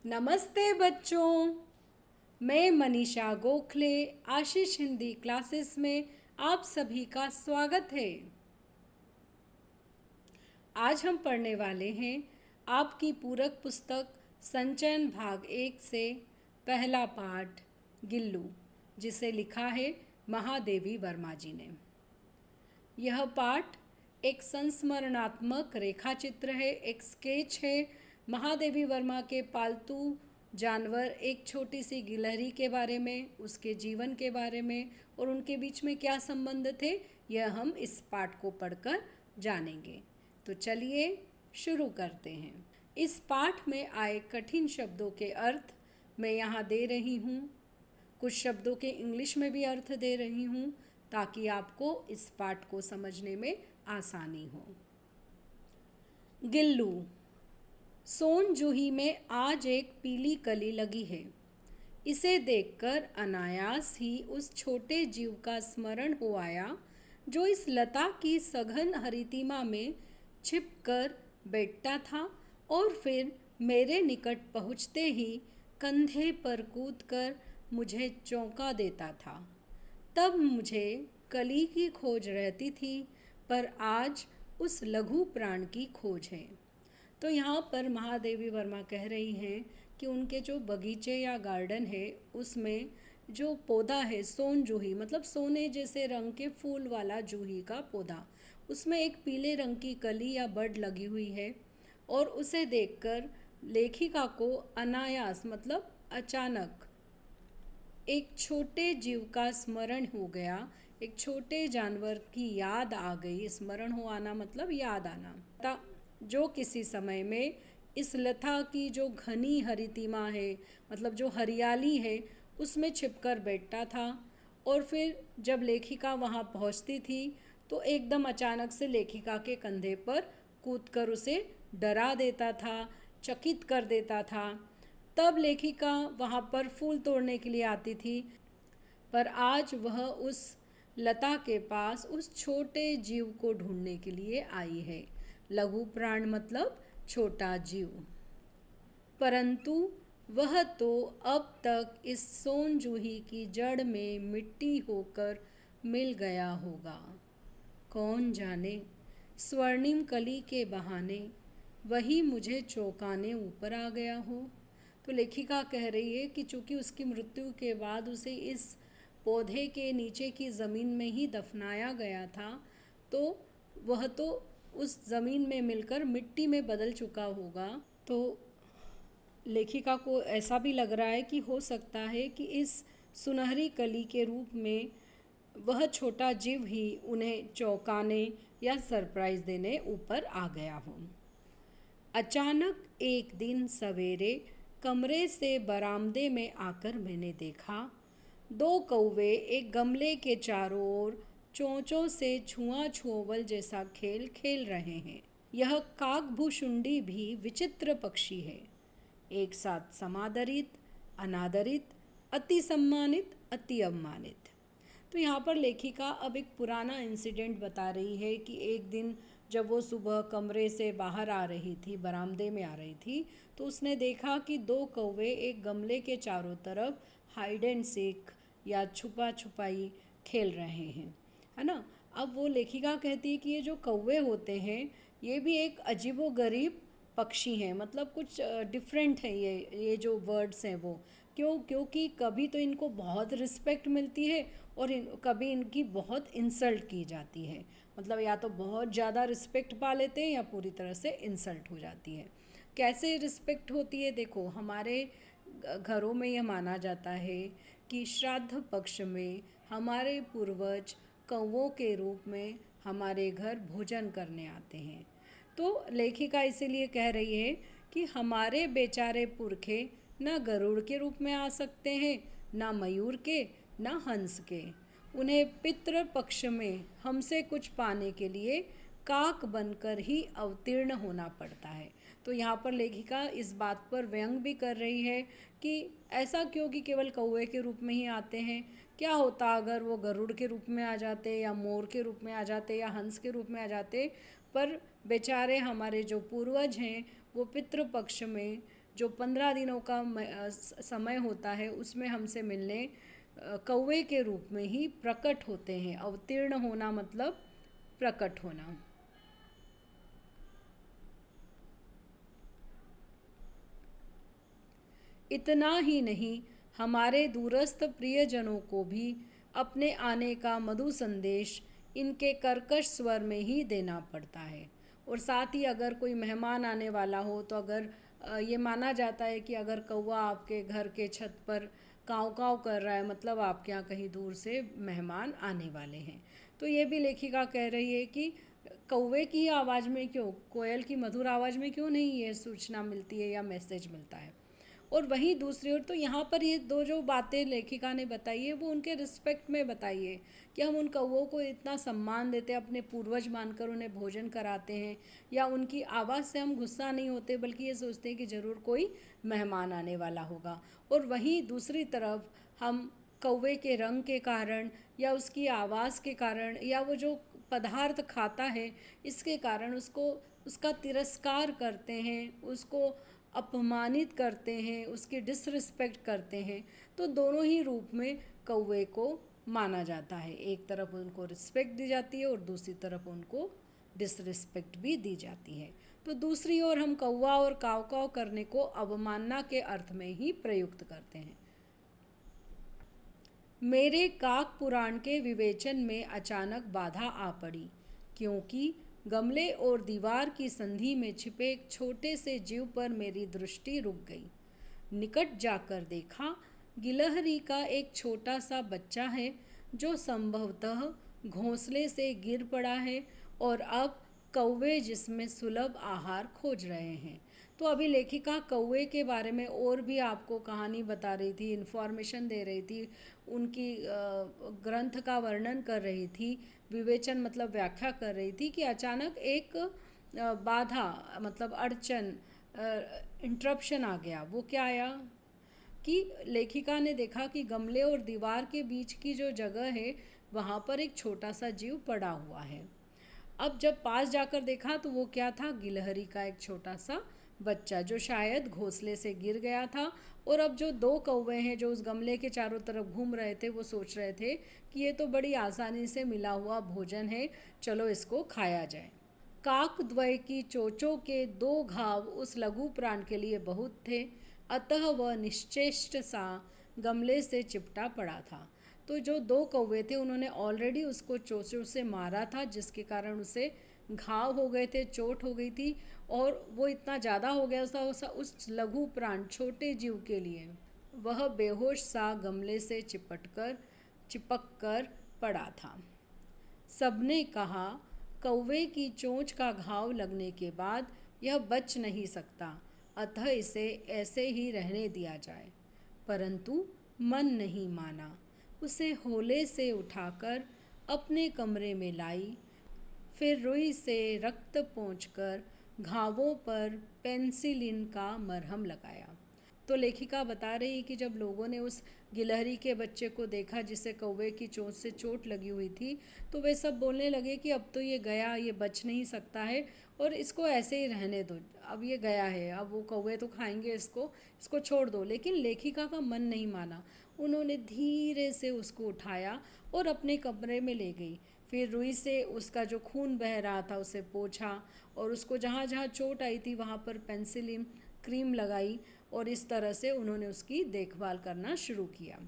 नमस्ते बच्चों। मैं मनीषा गोखले आशीष हिंदी क्लासेस में आप सभी का स्वागत है। आज हम पढ़ने वाले हैं आपकी पूरक पुस्तक संचयन भाग 1 से पहला पाठ गिल्लू, जिसे लिखा है महादेवी वर्मा जी ने। यह पाठ एक संस्मरणात्मक रेखाचित्र है, एक स्केच है महादेवी वर्मा के पालतू जानवर एक छोटी सी गिलहरी के बारे में, उसके जीवन के बारे में और उनके बीच में क्या संबंध थे, यह हम इस पाठ को पढ़कर जानेंगे। तो चलिए शुरू करते हैं। इस पाठ में आए कठिन शब्दों के अर्थ मैं यहाँ दे रही हूँ। कुछ शब्दों के इंग्लिश में भी अर्थ दे रही हूँ ताकि आपको इस पाठ को समझने में आसानी हो। गिल्लू। सोन जूही में आज एक पीली कली लगी है। इसे देखकर अनायास ही उस छोटे जीव का स्मरण हो आया जो इस लता की सघन हरितिमा में छिपकर बैठता था और फिर मेरे निकट पहुँचते ही कंधे पर कूदकर मुझे चौंका देता था। तब मुझे कली की खोज रहती थी, पर आज उस लघु प्राण की खोज है। तो यहाँ पर महादेवी वर्मा कह रही हैं कि उनके जो बगीचे या गार्डन है उसमें जो पौधा है सोन जूही, मतलब सोने जैसे रंग के फूल वाला जूही का पौधा, उसमें एक पीले रंग की कली या बड लगी हुई है और उसे देखकर लेखिका को अनायास मतलब अचानक एक छोटे जीव का स्मरण हो गया, एक छोटे जानवर की याद आ गई। स्मरण हो आना मतलब याद आना, जो किसी समय में इस लता की जो घनी हरितिमा है, मतलब जो हरियाली है, उसमें छिपकर बैठता था और फिर जब लेखिका वहाँ पहुँचती थी तो एकदम अचानक से लेखिका के कंधे पर कूदकर उसे डरा देता था, चकित कर देता था। तब लेखिका वहाँ पर फूल तोड़ने के लिए आती थी, पर आज वह उस लता के पास उस छोटे जीव को ढूंढने के लिए आई है। लघु प्राण मतलब छोटा जीव। परंतु वह तो अब तक इस सोन जूही की जड़ में मिट्टी होकर मिल गया होगा। कौन जाने, स्वर्णिम कली के बहाने वही मुझे चौंकाने ऊपर आ गया हो। तो लेखिका कह रही है कि चूँकि उसकी मृत्यु के बाद उसे इस पौधे के नीचे की ज़मीन में ही दफनाया गया था, तो वह तो उस ज़मीन में मिलकर मिट्टी में बदल चुका होगा। तो लेखिका को ऐसा भी लग रहा है कि हो सकता है कि इस सुनहरी कली के रूप में वह छोटा जीव ही उन्हें चौंकाने या सरप्राइज़ देने ऊपर आ गया हो। अचानक एक दिन सवेरे कमरे से बरामदे में आकर मैंने देखा, दो कौवे एक गमले के चारों ओर चोंचों से छुआ छुअवल जैसा खेल खेल रहे हैं। यह काकभूषुंडी भी विचित्र पक्षी है, एक साथ समादरित, अनादरित, अति सम्मानित, अति अवमानित। तो यहाँ पर लेखिका अब एक पुराना इंसिडेंट बता रही है कि एक दिन जब वो सुबह कमरे से बाहर आ रही थी, बरामदे में आ रही थी, तो उसने देखा कि दो कौवे एक गमले के चारों तरफ हाइड एंड सीक या छुपा छुपाई खेल रहे हैं, है ना। अब वो लेखिका कहती है कि ये जो कौवे होते हैं ये भी एक अजीबोगरीब पक्षी हैं, मतलब कुछ डिफरेंट है ये जो वर्ड्स हैं वो। क्योंकि कभी तो इनको बहुत रिस्पेक्ट मिलती है और कभी इनकी बहुत इंसल्ट की जाती है, मतलब या तो बहुत ज़्यादा रिस्पेक्ट पा लेते हैं या पूरी तरह से इंसल्ट हो जाती है। कैसे रिस्पेक्ट होती है, देखो हमारे घरों में यह माना जाता है कि श्राद्ध पक्ष में हमारे पूर्वज कौवों के रूप में हमारे घर भोजन करने आते हैं। तो लेखिका इसीलिए कह रही है कि हमारे बेचारे पुरखे ना गरुड़ के रूप में आ सकते हैं, ना मयूर के, ना हंस के। उन्हें पितृ पक्ष में हमसे कुछ पाने के लिए काक बनकर ही अवतीर्ण होना पड़ता है। तो यहाँ पर लेखिका इस बात पर व्यंग भी कर रही है कि ऐसा क्यों कि केवल कौवे के रूप में ही आते हैं, क्या होता अगर वो गरुड़ के रूप में आ जाते या मोर के रूप में आ जाते या हंस के रूप में आ जाते। पर बेचारे हमारे जो पूर्वज हैं वो पितृपक्ष में जो 15 दिनों का समय होता है उसमें हमसे मिलने कौवे के रूप में ही प्रकट होते हैं। अवतीर्ण होना मतलब प्रकट होना। इतना ही नहीं, हमारे दूरस्थ प्रियजनों को भी अपने आने का मधु संदेश इनके कर्कश स्वर में ही देना पड़ता है। और साथ ही अगर कोई मेहमान आने वाला हो तो अगर ये माना जाता है कि अगर कौवा आपके घर के छत पर काँव काँव कर रहा है मतलब आपके यहाँ कहीं दूर से मेहमान आने वाले हैं। तो ये भी लेखिका कह रही है कि कौवे की आवाज़ में क्यों, कोयल की मधुर आवाज़ में क्यों नहीं ये सूचना मिलती है या मैसेज मिलता है। और वहीं दूसरी ओर तो यहाँ पर ये दो जो बातें लेखिका ने बताई है वो उनके रिस्पेक्ट में बताई है कि हम उन कौवों को इतना सम्मान देते हैं, अपने पूर्वज मानकर उन्हें भोजन कराते हैं, या उनकी आवाज़ से हम गुस्सा नहीं होते बल्कि ये सोचते हैं कि ज़रूर कोई मेहमान आने वाला होगा। और वहीं दूसरी तरफ हम कौवे के रंग के कारण या उसकी आवाज़ के कारण या वो जो पदार्थ खाता है इसके कारण उसको उसका तिरस्कार करते हैं, उसको अपमानित करते हैं, उसकी डिसरिस्पेक्ट करते हैं। तो दोनों ही रूप में कौवे को माना जाता है। एक तरफ उनको रिस्पेक्ट दी जाती है और दूसरी तरफ उनको डिसरिस्पेक्ट भी दी जाती है। तो दूसरी ओर हम कौवा और काव काव करने को अवमानना के अर्थ में ही प्रयुक्त करते हैं। मेरे काक पुराण के विवेचन में अचानक बाधा आ पड़ी, क्योंकि गमले और दीवार की संधि में छिपे एक छोटे से जीव पर मेरी दृष्टि रुक गई। निकट जाकर देखा, गिलहरी का एक छोटा सा बच्चा है जो संभवतः घोंसले से गिर पड़ा है और अब कौवे जिसमें सुलभ आहार खोज रहे हैं। तो अभी लेखिका कौवे के बारे में और भी आपको कहानी बता रही थी, इन्फॉर्मेशन दे रही थी, उनकी ग्रंथ का वर्णन कर रही थी, विवेचन मतलब व्याख्या कर रही थी कि अचानक एक बाधा मतलब अड़चन, इंटरप्शन आ गया। वो क्या आया कि लेखिका ने देखा कि गमले और दीवार के बीच की जो जगह है वहाँ पर एक छोटा सा जीव पड़ा हुआ है। अब जब पास जाकर देखा तो वो क्या था, गिलहरी का एक छोटा सा बच्चा जो शायद घोंसले से गिर गया था। और अब जो दो कौवे हैं जो उस गमले के चारों तरफ घूम रहे थे वो सोच रहे थे कि ये तो बड़ी आसानी से मिला हुआ भोजन है, चलो इसको खाया जाए। काकद्वय की चोंचों के दो घाव उस लघु प्राण के लिए बहुत थे, अतः वह निश्चेष्ट सा गमले से चिपटा पड़ा था। तो जो दो कौवे थे उन्होंने ऑलरेडी उसको चोंचों से मारा था, जिसके कारण उसे घाव हो गए थे, चोट हो गई थी, और वो इतना ज़्यादा हो गया था उस लघु प्राण छोटे जीव के लिए। वह बेहोश सा गमले से चिपक कर पड़ा था। सबने कहा, कौवे की चोंच का घाव लगने के बाद यह बच नहीं सकता, अतः इसे ऐसे ही रहने दिया जाए। परंतु मन नहीं माना। उसे होले से उठाकर अपने कमरे में लाई, फिर रुई से रक्त पोंछकर घावों पर पेंसिलिन का मरहम लगाया। तो लेखिका बता रही है कि जब लोगों ने उस गिलहरी के बच्चे को देखा जिसे कौवे की चोंच से चोट लगी हुई थी, तो वे सब बोलने लगे कि अब तो ये गया, ये बच नहीं सकता है और इसको ऐसे ही रहने दो, अब ये गया है, अब वो कौवे तो खाएंगे इसको छोड़ दो। लेकिन लेखिका का मन नहीं माना। उन्होंने धीरे से उसको उठाया और अपने कमरे में ले गई। फिर रुई से उसका जो खून बह रहा था उसे पोंछा और उसको जहाँ जहाँ चोट आई थी वहाँ पर पेंसिलिन क्रीम लगाई और इस तरह से उन्होंने उसकी देखभाल करना शुरू किया।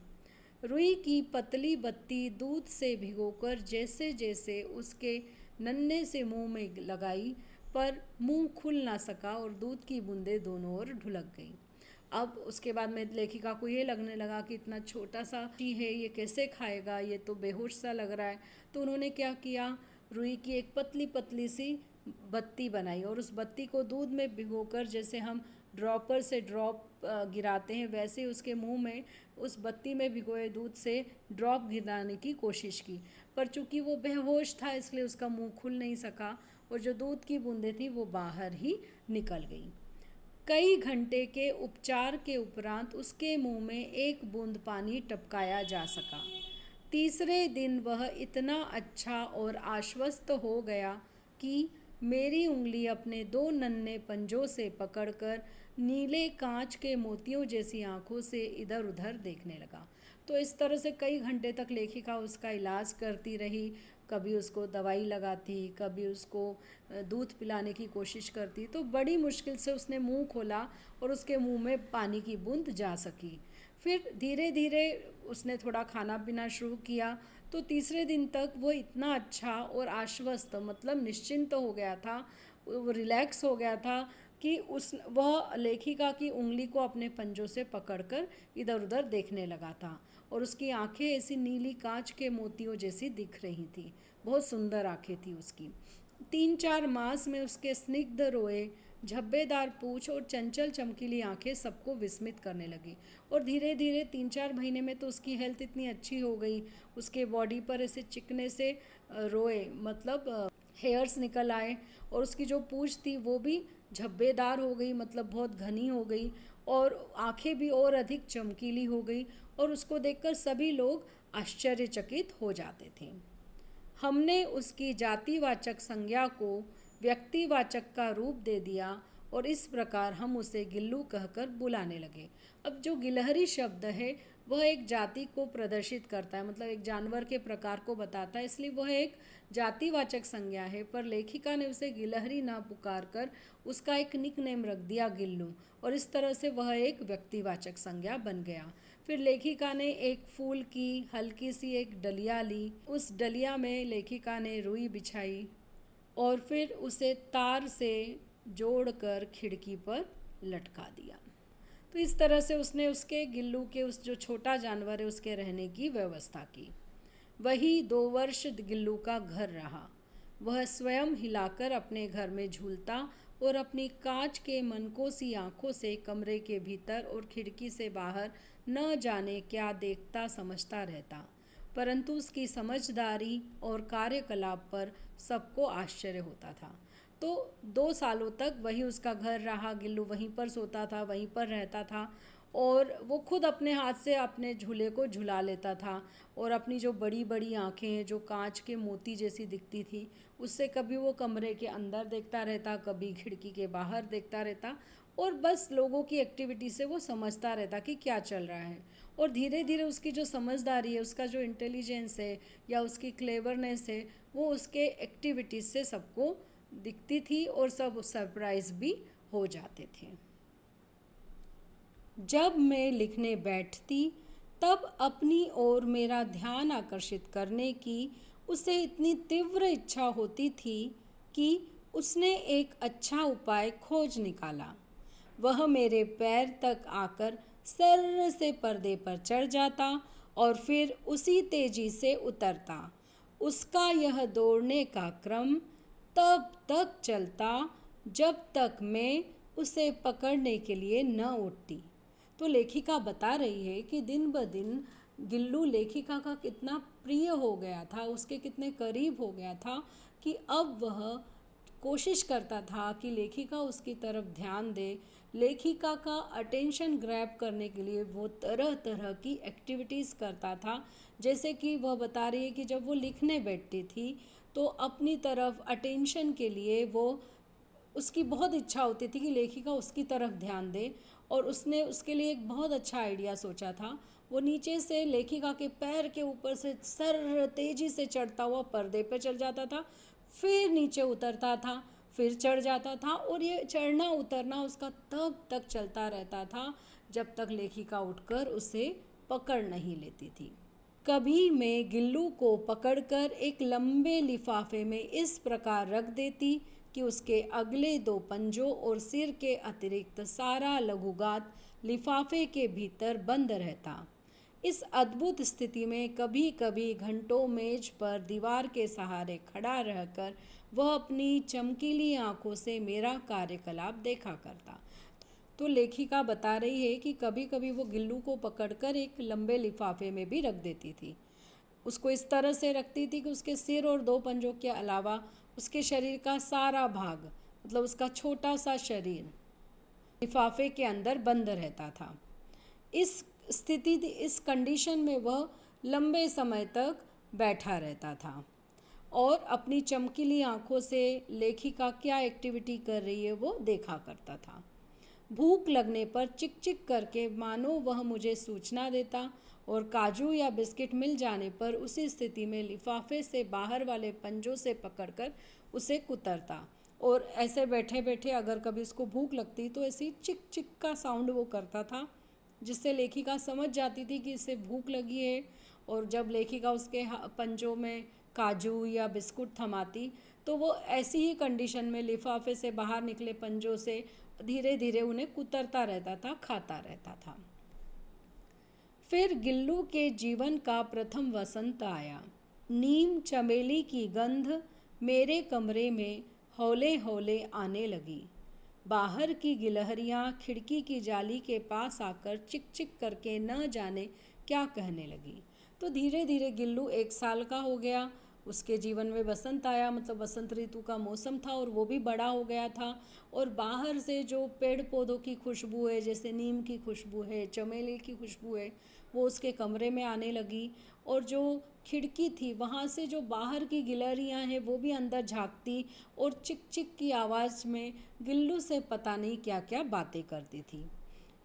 रुई की पतली बत्ती दूध से भिगोकर जैसे जैसे उसके नन्हे से मुंह में लगाई, पर मुंह खुल ना सका और दूध की बूंदें दोनों ओर ढुलक गई। अब उसके बाद में लेखिका को ये लगने लगा कि इतना छोटा सा चीज़ है, ये कैसे खाएगा, ये तो बेहोश सा लग रहा है। तो उन्होंने क्या किया, रुई की एक पतली पतली सी बत्ती बनाई और उस बत्ती को दूध में भिगोकर जैसे हम ड्रॉपर से ड्रॉप गिराते हैं वैसे ही उसके मुंह में उस बत्ती में भिगोए दूध से ड्रॉप गिराने की कोशिश की। पर चूंकि वो बेहोश था इसलिए उसका मुंह खुल नहीं सका और जो दूध की बूंदें थी वो बाहर ही निकल गई। कई घंटे के उपचार के उपरांत उसके मुंह में एक बूंद पानी टपकाया जा सका। तीसरे दिन वह इतना अच्छा और आश्वस्त हो गया कि मेरी उंगली अपने 2 नन्हे पंजों से पकड़कर नीले कांच के मोतियों जैसी आंखों से इधर उधर देखने लगा। तो इस तरह से कई घंटे तक लेखिका उसका इलाज करती रही। कभी उसको दवाई लगाती, कभी उसको दूध पिलाने की कोशिश करती। तो बड़ी मुश्किल से उसने मुंह खोला और उसके मुंह में पानी की बूंद जा सकी। फिर धीरे धीरे उसने थोड़ा खाना पीना शुरू किया। तो तीसरे दिन तक वो इतना अच्छा और आश्वस्त, मतलब निश्चिंत हो गया था, वो रिलैक्स हो गया था कि वह लेखिका की उंगली को अपने पंजों से पकड़कर इधर उधर देखने लगा था। और उसकी आंखें ऐसी नीली कांच के मोतियों जैसी दिख रही थी। बहुत सुंदर आंखें थी उसकी। 3-4 मास में उसके स्निग्ध रोए, झब्बेदार पूंछ और चंचल चमकीली आंखें सबको विस्मित करने लगी। और धीरे धीरे 3-4 महीने में तो उसकी हेल्थ इतनी अच्छी हो गई, उसके बॉडी पर ऐसे चिकने से रोए, मतलब हेयर्स निकल आए। और उसकी जो पूंछ थी वो भी झब्बेदार हो गई, मतलब बहुत घनी हो गई। और आंखें भी और अधिक चमकीली हो गई। और उसको देखकर सभी लोग आश्चर्यचकित हो जाते थे। हमने उसकी जातिवाचक संज्ञा को व्यक्तिवाचक का रूप दे दिया और इस प्रकार हम उसे गिल्लू कहकर बुलाने लगे। अब जो गिलहरी शब्द है वह एक जाति को प्रदर्शित करता है, मतलब एक जानवर के प्रकार को बताता है, इसलिए वह एक जातिवाचक संज्ञा है। पर लेखिका ने उसे गिलहरी ना पुकार कर उसका एक निकनेम रख दिया, गिल्लू। और इस तरह से वह एक व्यक्तिवाचक संज्ञा बन गया। फिर लेखिका ने एक फूल की हल्की सी एक डलिया ली। उस डलिया में लेखिका ने रुई बिछाई और फिर उसे तार से जोड़कर खिड़की पर लटका दिया। तो इस तरह से उसने उसके गिल्लू के, उस जो छोटा जानवर है, उसके रहने की व्यवस्था की। वही 2 वर्ष गिल्लू का घर रहा। वह स्वयं हिलाकर अपने घर में झूलता और अपनी कांच के मनको सी आंखों से कमरे के भीतर और खिड़की से बाहर न जाने क्या देखता समझता रहता। परंतु उसकी समझदारी और कार्यकलाप पर सबको आश्चर्य होता था। तो 2 सालों तक वही उसका घर रहा। गिल्लू वहीं पर सोता था, वहीं पर रहता था और वो खुद अपने हाथ से अपने झूले को झुला लेता था। और अपनी जो बड़ी बड़ी आँखें हैं, जो कांच के मोती जैसी दिखती थी, उससे कभी वो कमरे के अंदर देखता रहता, कभी खिड़की के बाहर देखता रहता। और बस लोगों की एक्टिविटी से वो समझता रहता कि क्या चल रहा है। और धीरे धीरे उसकी जो समझदारी है, उसका जो इंटेलिजेंस है या उसकी क्लेवरनेस है, वो उसके एक्टिविटीज़ से सबको दिखती थी और सब सरप्राइज भी हो जाते थे। जब मैं लिखने बैठती तब अपनी ओर मेरा ध्यान आकर्षित करने की उसे इतनी तीव्र इच्छा होती थी कि उसने एक अच्छा उपाय खोज निकाला। वह मेरे पैर तक आकर सर्र से पर्दे पर चढ़ जाता और फिर उसी तेजी से उतरता। उसका यह दौड़ने का क्रम तब तक चलता जब तक मैं उसे पकड़ने के लिए न उठती। तो लेखिका बता रही है कि दिन ब दिन गिल्लू लेखिका का कितना प्रिय हो गया था, उसके कितने करीब हो गया था कि अब वह कोशिश करता था कि लेखिका उसकी तरफ ध्यान दे। लेखिका का अटेंशन ग्रैब करने के लिए वो तरह तरह की एक्टिविटीज़ करता था। जैसे कि वह बता रही है कि जब वो लिखने बैठती थी तो अपनी तरफ अटेंशन के लिए वो, उसकी बहुत इच्छा होती थी कि लेखिका उसकी तरफ ध्यान दे। और उसने उसके लिए एक बहुत अच्छा आइडिया सोचा था। वो नीचे से लेखिका के पैर के ऊपर से सर तेजी से चढ़ता हुआ पर्दे पर चल जाता था, फिर नीचे उतरता था, फिर चढ़ जाता था। और ये चढ़ना उतरना उसका तब तक चलता रहता था जब तक लेखिका उठकर उसे पकड़ नहीं लेती थी। कभी मैं गिल्लू को पकड़कर एक लंबे लिफाफे में इस प्रकार रख देती कि उसके अगले 2 पंजों और सिर के अतिरिक्त सारा लघुगात लिफाफे के भीतर बंद रहता। इस अद्भुत स्थिति में कभी कभी घंटों मेज पर दीवार के सहारे खड़ा रहकर वह अपनी चमकीली आंखों से मेरा कार्यकलाप देखा करता। तो लेखिका बता रही है कि कभी कभी वो गिल्लू को पकड़कर एक लंबे लिफाफे में भी रख देती थी। उसको इस तरह से रखती थी कि उसके सिर और 2 पंजों के अलावा उसके शरीर का सारा भाग, मतलब उसका छोटा सा शरीर, लिफाफे के अंदर बंद रहता था। इस कंडीशन में वह लंबे समय तक बैठा रहता था। और अपनी चमकीली आंखों से लेखिका क्या एक्टिविटी कर रही है वो देखा करता था। भूख लगने पर चिक चिक करके मानो वह मुझे सूचना देता और काजू या बिस्किट मिल जाने पर उसी स्थिति में लिफाफे से बाहर वाले पंजों से पकड़कर उसे कुतरता। और ऐसे बैठे बैठे अगर कभी उसको भूख लगती तो ऐसी चिक चिक का साउंड वो करता था, जिससे लेखिका समझ जाती थी कि इसे भूख लगी है। और जब लेखिका उसके पंजों में काजू या बिस्कुट थमाती तो वो ऐसी ही कंडीशन में लिफाफे से बाहर निकले पंजों से धीरे धीरे उन्हें कुतरता रहता था, खाता रहता था। फिर गिल्लू के जीवन का प्रथम वसंत आया। नीम चमेली की गंध मेरे कमरे में हौले हौले आने लगी। बाहर की गिलहरियां खिड़की की जाली के पास आकर चिक चिक करके न जाने क्या कहने लगी। तो धीरे धीरे गिल्लू 1 साल का हो गया। उसके जीवन में बसंत आया, मतलब बसंत ऋतु का मौसम था और वो भी बड़ा हो गया था। और बाहर से जो पेड़ पौधों की खुशबू है, जैसे नीम की खुशबू है, चमेली की खुशबू है, वो उसके कमरे में आने लगी। और जो खिड़की थी वहाँ से जो बाहर की गिलहरियाँ हैं वो भी अंदर झांकती और चिक चिक की आवाज़ में गिल्लू से पता नहीं क्या क्या बातें करती थी।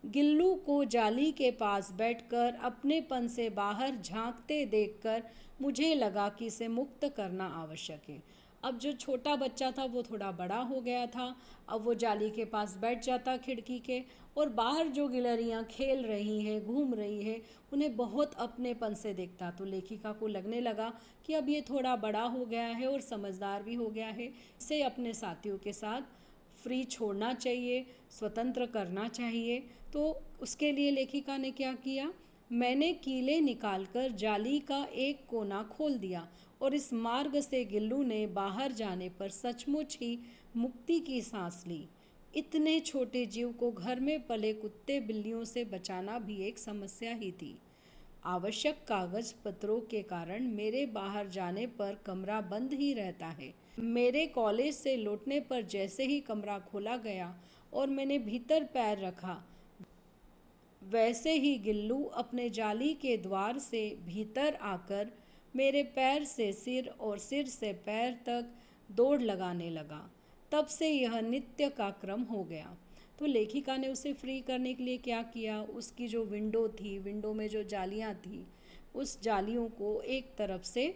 गिल्लू को जाली के पास बैठकर अपनेपन से बाहर झांकते देखकर मुझे लगा कि इसे मुक्त करना आवश्यक है। अब जो छोटा बच्चा था वो थोड़ा बड़ा हो गया था। अब वो जाली के पास बैठ जाता खिड़की के, और बाहर जो गिलहरियाँ खेल रही हैं, घूम रही हैं, उन्हें बहुत अपनेपन से देखता। तो लेखिका को लगने लगा कि अब ये थोड़ा बड़ा हो गया है और समझदार भी हो गया है, इसे अपने साथियों के साथ फ्री छोड़ना चाहिए, स्वतंत्र करना चाहिए। तो उसके लिए लेखिका ने क्या किया, मैंने कीले निकालकर जाली का एक कोना खोल दिया और इस मार्ग से गिल्लू ने बाहर जाने पर सचमुच ही मुक्ति की सांस ली। इतने छोटे जीव को घर में पले कुत्ते बिल्लियों से बचाना भी एक समस्या ही थी। आवश्यक कागज पत्रों के कारण मेरे बाहर जाने पर कमरा बंद ही रहता है। मेरे कॉलेज से लौटने पर जैसे ही कमरा खोला गया और मैंने भीतर पैर रखा, वैसे ही गिल्लू अपने जाली के द्वार से भीतर आकर मेरे पैर से सिर और सिर से पैर तक दौड़ लगाने लगा। तब से यह नित्य का क्रम हो गया। तो लेखिका ने उसे फ्री करने के लिए क्या किया, उसकी जो विंडो थी, विंडो में जो जालियां थी, उस जालियों को एक तरफ से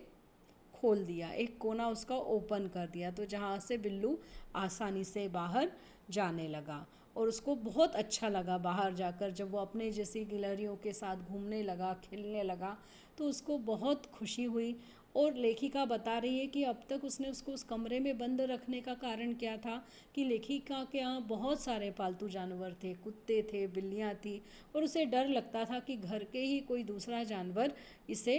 खोल दिया, एक कोना उसका ओपन कर दिया, तो जहाँ से बिल्लू आसानी से बाहर जाने लगा। और उसको बहुत अच्छा लगा बाहर जाकर, जब वो अपने जैसी गिलहरियों के साथ घूमने लगा, खेलने लगा, तो उसको बहुत खुशी हुई। और लेखिका बता रही है कि अब तक उसने उसको उस कमरे में बंद रखने का कारण क्या था कि लेखिका के यहाँ बहुत सारे पालतू जानवर थे, कुत्ते थे, बिल्लियाँ थी, और उसे डर लगता था कि घर के ही कोई दूसरा जानवर इसे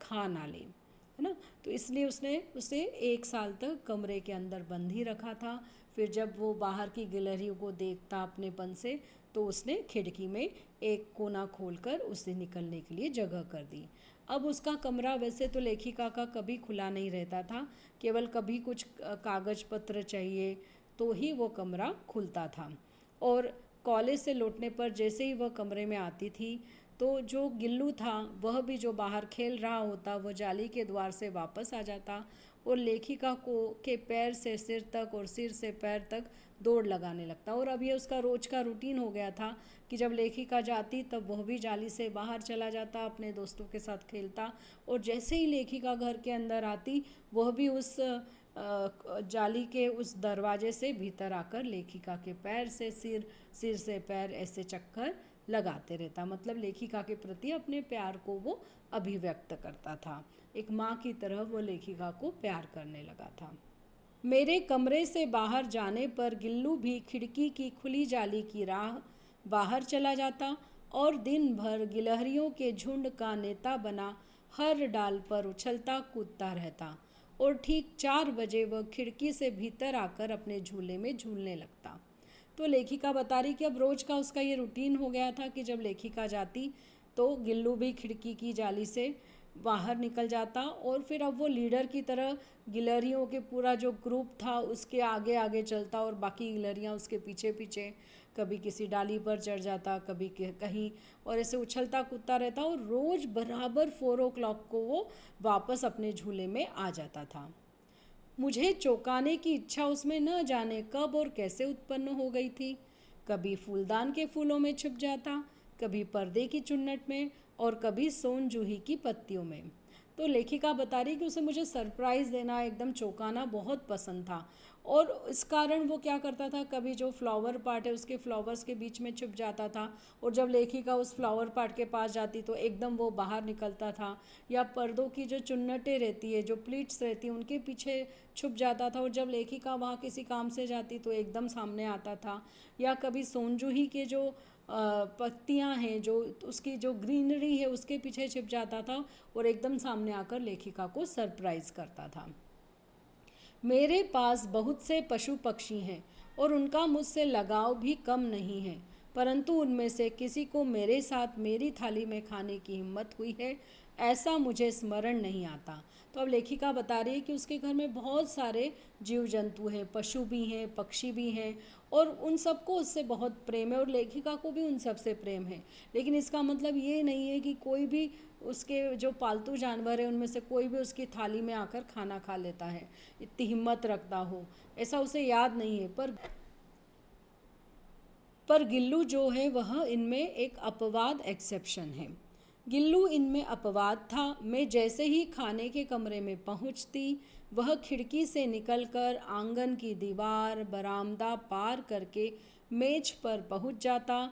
खा ना ले, है ना। तो इसलिए उसने उसे 1 साल तक कमरे के अंदर बंद ही रखा था। फिर जब वो बाहर की गिलहरियों को देखता अपनेपन से, तो उसने खिड़की में एक कोना खोलकर उसे निकलने के लिए जगह कर दी। अब उसका कमरा वैसे तो लेखिका का कभी खुला नहीं रहता था, केवल कभी कुछ कागज पत्र चाहिए तो ही वो कमरा खुलता था। और कॉलेज से लौटने पर जैसे ही वह कमरे में आती थी, तो जो गिल्लू था वह भी जो बाहर खेल रहा होता, वो जाली के द्वार से वापस आ जाता और लेखिका को के पैर से सिर तक और सिर से पैर तक दौड़ लगाने लगता। और अब ये उसका रोज का रूटीन हो गया था कि जब लेखिका जाती तब वह भी जाली से बाहर चला जाता, अपने दोस्तों के साथ खेलता, और जैसे ही लेखिका घर के अंदर आती वह भी उस जाली के उस दरवाजे से भीतर आकर लेखिका के पैर से सिर, सिर से पैर ऐसे चक्कर लगाते रहता। मतलब लेखिका के प्रति अपने प्यार को वो अभिव्यक्त करता था। एक माँ की तरह वो लेखिका को प्यार करने लगा था। मेरे कमरे से बाहर जाने पर गिल्लू भी खिड़की की खुली जाली की राह बाहर चला जाता और दिन भर गिलहरियों के झुंड का नेता बना हर डाल पर उछलता कूदता रहता। और ठीक 4 बजे वह खिड़की से भीतर आकर अपने झूले में झूलने लगता। तो लेखिका बता रही कि अब रोज़ का उसका ये रूटीन हो गया था कि जब लेखिका जाती तो गिल्लू भी खिड़की की जाली से बाहर निकल जाता, और फिर अब वो लीडर की तरह गिलहरियों के पूरा जो ग्रुप था उसके आगे आगे चलता और बाकी गिलहरियाँ उसके पीछे पीछे, कभी किसी डाली पर चढ़ जाता, कभी कहीं, और ऐसे उछलता कूदता रहता। और रोज़ बराबर 4 o'clock को वो वापस अपने झूले में आ जाता था। मुझे चौंकाने की इच्छा उसमें न जाने कब और कैसे उत्पन्न हो गई थी। कभी फूलदान के फूलों में छुप जाता, कभी पर्दे की चुन्नट में, और कभी सोन जूही की पत्तियों में। तो लेखिका बता रही कि उसे मुझे सरप्राइज़ देना, एकदम चौंकाना बहुत पसंद था। और इस कारण वो क्या करता था, कभी जो फ्लावर पार्ट है उसके फ्लावर्स के बीच में छुप जाता था, और जब लेखिका उस फ्लावर पार्ट के पास जाती तो एकदम वो बाहर निकलता था। या पर्दों की जो चुन्नटें रहती है, जो प्लीट्स रहती है, उनके पीछे छुप जाता था, और जब लेखिका वहाँ किसी काम से जाती तो एकदम सामने आता था। या कभी सोनजूही के जो पत्तियां हैं, जो उसकी जो ग्रीनरी है उसके पीछे छिप जाता था, और एकदम सामने आकर लेखिका को सरप्राइज़ करता था। मेरे पास बहुत से पशु पक्षी हैं और उनका मुझसे लगाव भी कम नहीं है, परंतु उनमें से किसी को मेरे साथ मेरी थाली में खाने की हिम्मत हुई है, ऐसा मुझे स्मरण नहीं आता। तो अब लेखिका बता रही है कि उसके घर में बहुत सारे जीव जंतु हैं, पशु भी हैं, पक्षी भी हैं, और उन सबको उससे बहुत प्रेम है, और लेखिका को भी उन सब से प्रेम है। लेकिन इसका मतलब ये नहीं है कि कोई भी उसके जो पालतू जानवर है उनमें से कोई भी उसकी थाली में आकर खाना खा लेता है, इतनी हिम्मत रखता हो, ऐसा उसे याद नहीं है। पर गिल्लू जो है वह इनमें एक अपवाद, एक्सेप्शन है। गिल्लू इनमें अपवाद था। मैं जैसे ही खाने के कमरे में पहुंचती, वह खिड़की से निकलकर आंगन की दीवार, बरामदा पार करके मेज पर पहुंच जाता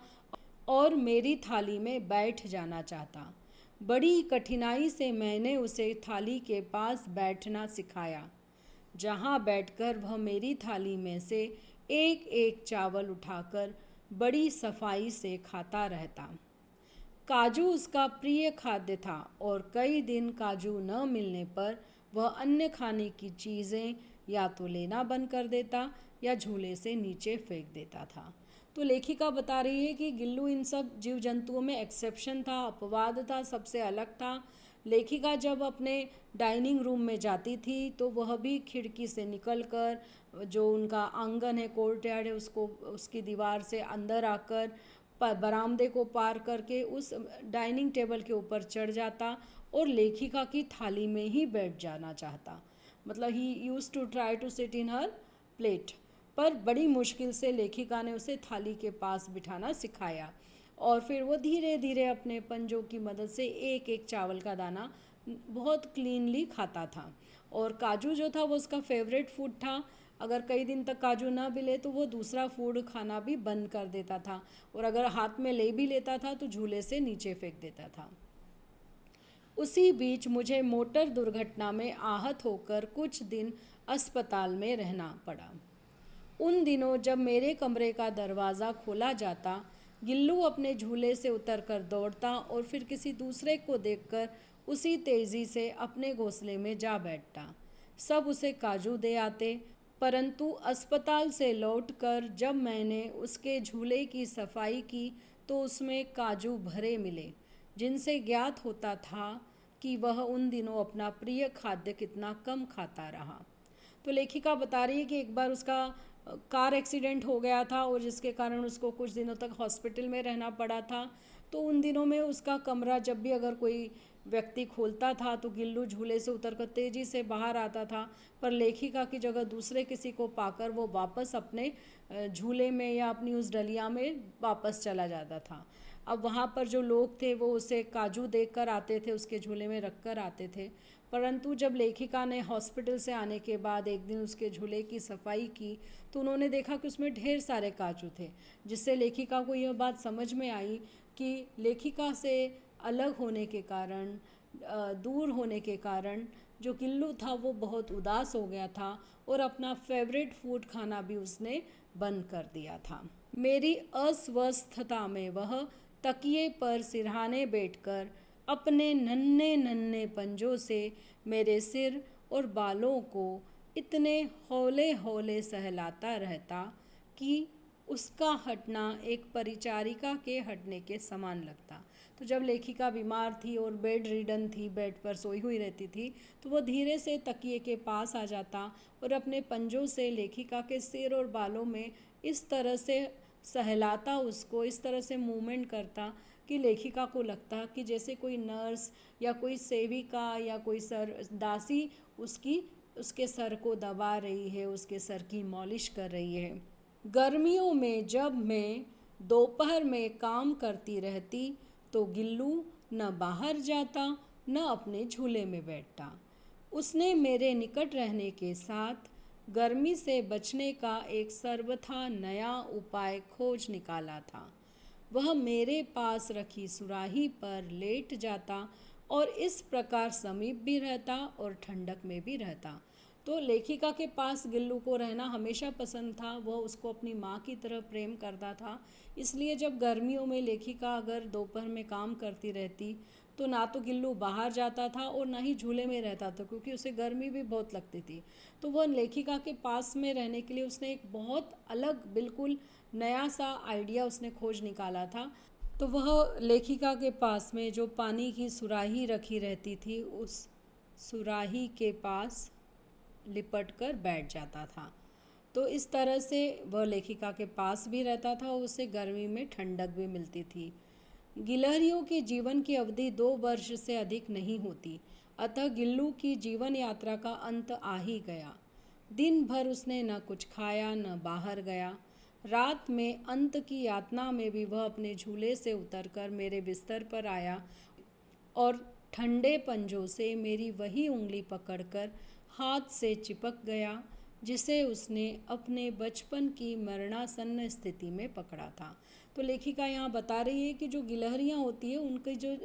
और मेरी थाली में बैठ जाना चाहता। बड़ी कठिनाई से मैंने उसे थाली के पास बैठना सिखाया, जहाँ बैठकर वह मेरी थाली में से एक एक चावल उठाकर बड़ी सफाई से खाता रहता। काजू उसका प्रिय खाद्य था, और कई दिन काजू न मिलने पर वह अन्य खाने की चीज़ें या तो लेना बंद कर देता या झूले से नीचे फेंक देता था। तो लेखिका बता रही है कि गिल्लू इन सब जीव जंतुओं में एक्सेप्शन था, अपवाद था, सबसे अलग था। लेखिका जब अपने डाइनिंग रूम में जाती थी तो वह भी खिड़की से निकलकर, जो उनका आंगन है, कोर्टयार्ड है, उसको उसकी दीवार से अंदर आकर बरामदे को पार करके उस डाइनिंग टेबल के ऊपर चढ़ जाता और लेखिका की थाली में ही बैठ जाना चाहता। मतलब ही use to try to sit in her plate. पर बड़ी मुश्किल से लेखिका ने उसे थाली के पास बिठाना सिखाया, और फिर वो धीरे धीरे अपने पंजों की मदद से एक एक चावल का दाना बहुत क्लीनली खाता था। और काजू जो था वो उसका फेवरेट फूड था। अगर कई दिन तक काजू ना मिले तो वो दूसरा फूड खाना भी बंद कर देता था, और अगर हाथ में ले भी लेता था तो झूले से नीचे फेंक देता था। उसी बीच मुझे मोटर दुर्घटना में आहत होकर कुछ दिन अस्पताल में रहना पड़ा। उन दिनों जब मेरे कमरे का दरवाज़ा खोला जाता, गिल्लू अपने झूले से उतरकर दौड़ता और फिर किसी दूसरे को देखकर उसी तेज़ी से अपने घोंसले में जा बैठता। सब उसे काजू दे आते, परंतु अस्पताल से लौटकर जब मैंने उसके झूले की सफाई की तो उसमें काजू भरे मिले, जिनसे ज्ञात होता था कि वह उन दिनों अपना प्रिय खाद्य कितना कम खाता रहा। तो लेखिका बता रही है कि एक बार उसका कार एक्सीडेंट हो गया था, और जिसके कारण उसको कुछ दिनों तक हॉस्पिटल में रहना पड़ा था। तो उन दिनों में उसका कमरा जब भी अगर कोई व्यक्ति खोलता था तो गिल्लू झूले से उतरकर तेज़ी से बाहर आता था, पर लेखिका की जगह दूसरे किसी को पाकर वो वापस अपने झूले में या अपनी उस डलिया में वापस चला जाता था। अब वहाँ पर जो लोग थे वो उसे काजू देकर आते थे, उसके झूले में रख कर आते थे। परंतु जब लेखिका ने हॉस्पिटल से आने के बाद एक दिन उसके झूले की सफाई की तो उन्होंने देखा कि उसमें ढेर सारे काजू थे, जिससे लेखिका को यह बात समझ में आई कि लेखिका से अलग होने के कारण, दूर होने के कारण जो गिल्लू था वो बहुत उदास हो गया था, और अपना फेवरेट फूड खाना भी उसने बंद कर दिया था। मेरी अस्वस्थता में वह तकिए पर सिरहाने बैठकर अपने नन्हे नन्हे पंजों से मेरे सिर और बालों को इतने हौले हौले सहलाता रहता कि उसका हटना एक परिचारिका के हटने के समान लगता। तो जब लेखिका बीमार थी और बेड रिडन थी, बेड पर सोई हुई रहती थी, तो वो धीरे से तकिए के पास आ जाता और अपने पंजों से लेखिका के सिर और बालों में इस तरह से सहलाता, उसको इस तरह से मूवमेंट करता कि लेखिका को लगता कि जैसे कोई नर्स या कोई सेविका या कोई दासी उसकी उसके सर को दबा रही है, उसके सर की मालिश कर रही है। गर्मियों में जब मैं दोपहर में काम करती रहती तो गिल्लू न बाहर जाता न अपने झूले में बैठता। उसने मेरे निकट रहने के साथ गर्मी से बचने का एक सर्वथा नया उपाय खोज निकाला था। वह मेरे पास रखी सुराही पर लेट जाता और इस प्रकार समीप भी रहता और ठंडक में भी रहता। तो लेखिका के पास गिल्लू को रहना हमेशा पसंद था। वह उसको अपनी माँ की तरह प्रेम करता था। इसलिए जब गर्मियों में लेखिका अगर दोपहर में काम करती रहती तो ना तो गिल्लू बाहर जाता था और ना ही झूले में रहता था, क्योंकि उसे गर्मी भी बहुत लगती थी। तो वह लेखिका के पास में रहने के लिए उसने एक बहुत अलग, बिल्कुल नया सा आइडिया उसने खोज निकाला था। तो वह लेखिका के पास में जो पानी की सुराही रखी रहती थी, उस सुराही के पास लिपट कर बैठ जाता था। तो इस तरह से वह लेखिका के पास भी रहता था और उसे गर्मी में ठंडक भी मिलती थी। गिलहरियों के जीवन की अवधि 2 वर्ष से अधिक नहीं होती, अतः गिल्लू की जीवन यात्रा का अंत आ ही गया। दिन भर उसने न कुछ खाया न बाहर गया। रात में अंत की यातना में भी वह अपने झूले से उतरकर मेरे बिस्तर पर आया और ठंडे पंजों से मेरी वही उंगली पकड़कर हाथ से चिपक गया जिसे उसने अपने बचपन की मरणासन्न स्थिति में पकड़ा था। तो लेखिका यहाँ बता रही है कि जो गिलहरियाँ होती है उनकी जो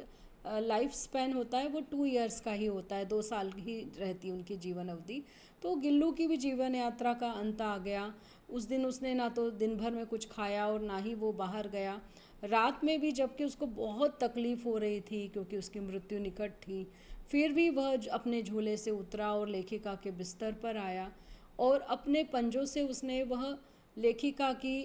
लाइफ स्पैन होता है वो 2 इयर्स का ही होता है, 2 साल ही रहती है उनकी जीवन अवधि। तो गिल्लू की भी जीवन यात्रा का अंत आ गया। उस दिन उसने ना तो दिन भर में कुछ खाया और ना ही वो बाहर गया। रात में भी जबकि उसको बहुत तकलीफ़ हो रही थी क्योंकि उसकी मृत्यु निकट थी, फिर भी वह अपने झूले से उतरा और लेखिका के बिस्तर पर आया और अपने पंजों से उसने वह लेखिका की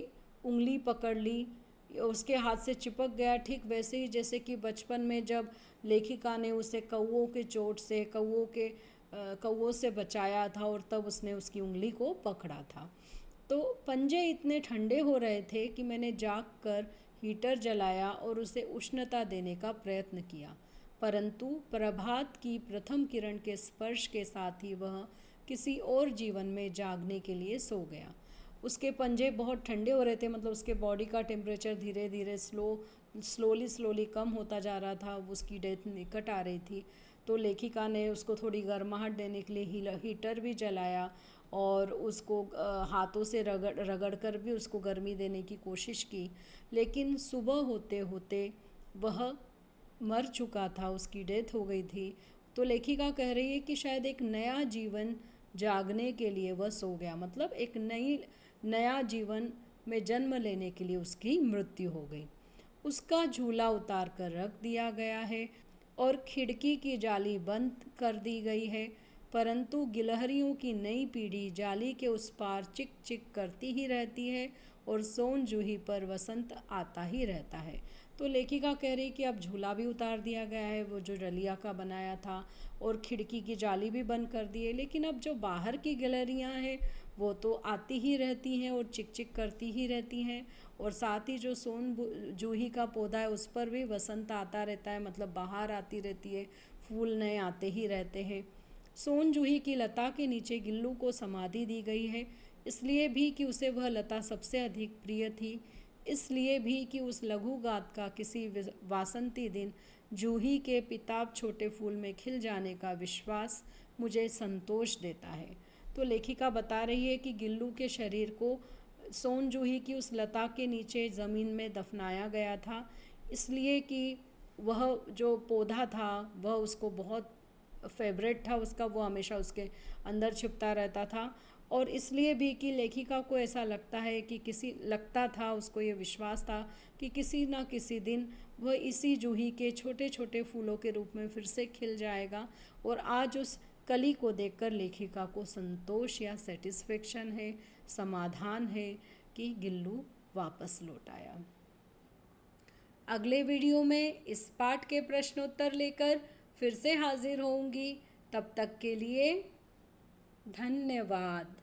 उंगली पकड़ ली, उसके हाथ से चिपक गया, ठीक वैसे ही जैसे कि बचपन में जब लेखिका ने उसे कौवों के चोट से कौवों से बचाया था और तब उसने उसकी उंगली को पकड़ा था। तो पंजे इतने ठंडे हो रहे थे कि मैंने जाग कर हीटर जलाया और उसे उष्णता देने का प्रयत्न किया, परंतु प्रभात की प्रथम किरण के स्पर्श के साथ ही वह किसी और जीवन में जागने के लिए सो गया। उसके पंजे बहुत ठंडे हो रहे थे, मतलब उसके बॉडी का टेम्परेचर धीरे धीरे स्लोली कम होता जा रहा था, उसकी डेथ निकट आ रही थी। तो लेखिका ने उसको थोड़ी गर्माहट देने के लिए हीटर भी जलाया और उसको हाथों से रगड़ कर भी उसको गर्मी देने की कोशिश की, लेकिन सुबह होते होते वह मर चुका था, उसकी डेथ हो गई थी। तो लेखिका कह रही है कि शायद एक नया जीवन जागने के लिए वह सो गया, मतलब एक नया जीवन में जन्म लेने के लिए उसकी मृत्यु हो गई। उसका झूला उतार कर रख दिया गया है और खिड़की की जाली बंद कर दी गई है, परंतु गिलहरियों की नई पीढ़ी जाली के उस पार चिक चिक करती ही रहती है और सोन जूही पर वसंत आता ही रहता है। तो लेखिका कह रही कि अब झूला भी उतार दिया गया है, वो जो डलिया का बनाया था, और खिड़की की जाली भी बंद कर दी है, लेकिन अब जो बाहर की गैलरियाँ हैं वो तो आती ही रहती हैं और चिक चिक करती ही रहती हैं, और साथ ही जो सोन जूही का पौधा है उस पर भी वसंत आता रहता है, मतलब बाहर आती रहती है, फूल नए आते ही रहते हैं। सोन जूही की लता के नीचे गिल्लू को समाधि दी गई है, इसलिए भी कि उसे वह लता सबसे अधिक प्रिय थी, इसलिए भी कि उस लघु गात का किसी वासंती दिन जूही के पिताब छोटे फूल में खिल जाने का विश्वास मुझे संतोष देता है। तो लेखिका बता रही है कि गिल्लू के शरीर को सोन जूही की उस लता के नीचे ज़मीन में दफनाया गया था, इसलिए कि वह जो पौधा था वह उसको बहुत फेवरेट था उसका, वो हमेशा उसके अंदर छिपता रहता था, और इसलिए भी कि लेखिका को ऐसा लगता था, उसको ये विश्वास था कि किसी ना किसी दिन वह इसी जूही के छोटे छोटे फूलों के रूप में फिर से खिल जाएगा। और आज उस कली को देखकर लेखिका को संतोष या सेटिस्फेक्शन है, समाधान है कि गिल्लू वापस लौट आया। अगले वीडियो में इस पाठ के प्रश्नोत्तर लेकर फिर से हाजिर होंगी। तब तक के लिए धन्यवाद।